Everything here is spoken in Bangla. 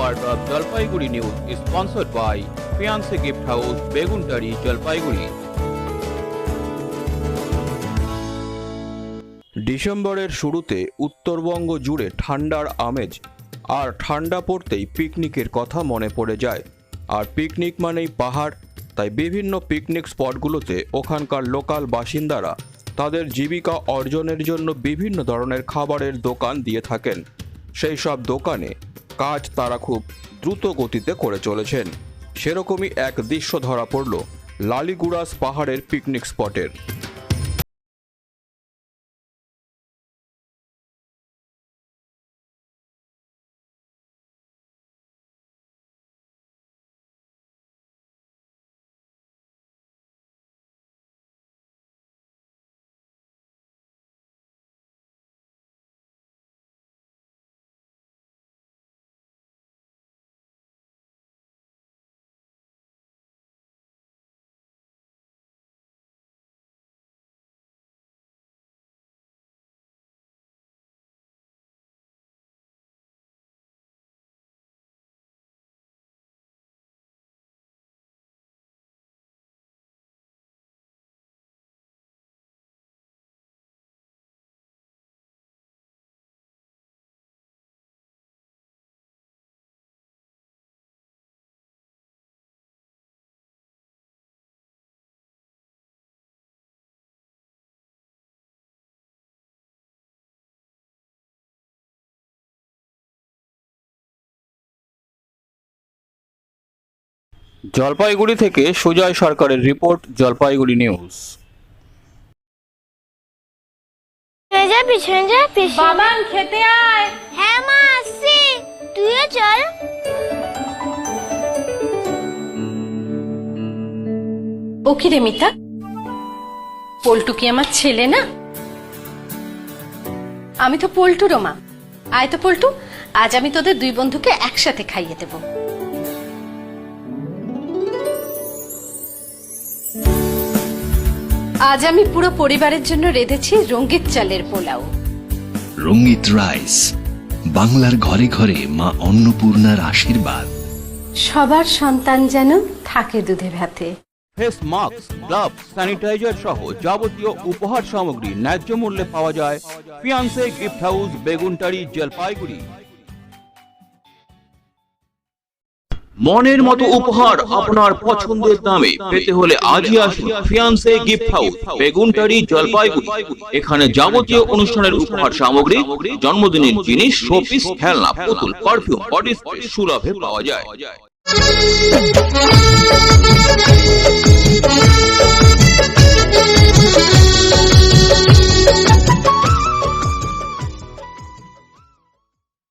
part of Jalpaiguri News is sponsored by Fiancé Gift House, Beguntari, Jalpaiguri. ডিসেম্বরের শুরুতে উত্তরবঙ্গ জুড়ে ঠান্ডার আমেজ, আর ঠান্ডা পড়তেই পিকনিকের কথা মনে পড়ে যায়। আর পিকনিক মানেই পাহাড়, তাই বিভিন্ন পিকনিক স্পটগুলোতে ওখানকার লোকাল বাসিন্দারা তাদের জীবিকা অর্জনের জন্য বিভিন্ন ধরনের খাবারের দোকান দিয়ে থাকেন। সেই সব দোকানে কাজ তারা খুব দ্রুত গতিতে করে চলেছেন। সেরকমই এক দৃশ্য ধরা পড়ল লালিগুড়াস পাহাড়ের পিকনিক স্পটের। জলপাইগুড়ি থেকে সুজয় সরকারের রিপোর্ট, জলপাইগুড়ি নিউজ। পিছনে যা বাবান খেতে আয়। হ্যাঁ মা, আসছি, তুইও চল। ও কি রে মিতা, পল্টু কি আমার ছেলে না? আমি তো পল্টুরও মা। আয় তো পল্টু, আজ আমি তোদের দুই বন্ধুকে একসাথে খাইয়ে দেব। আজ আমি পুরো পরিবারের জন্য রেঁধেছি রঙ্গিত চালের পোলাও। রঙ্গিত রাইস, বাংলার ঘরে ঘরে মা অন্নপূর্ণার আশীর্বাদ। সবার সন্তান যেন থাকে দুধে ভাতে। ফেস মাস্ক, গ্লাভস, স্যানিটাইজার সহ যাবতীয় উপহার সামগ্রী ন্যায্য মূল্যে পাওয়া যায় fiancée gift house, Beguntari, Jalpaiguri. মনের মতো উপহার আপনার পছন্দের দামে পেতে হলে আজই আসুন fiancée gift house, Beguntari, Jalpaiguri. এখানে যাবতীয় অনুষ্ঠানের উপহার সামগ্রী, জন্মদিনের জিনিস, শোপিস, খেলনা, পুতুল, পারফিউম, বডি স্প্রে সুলভে পাওয়া যায়।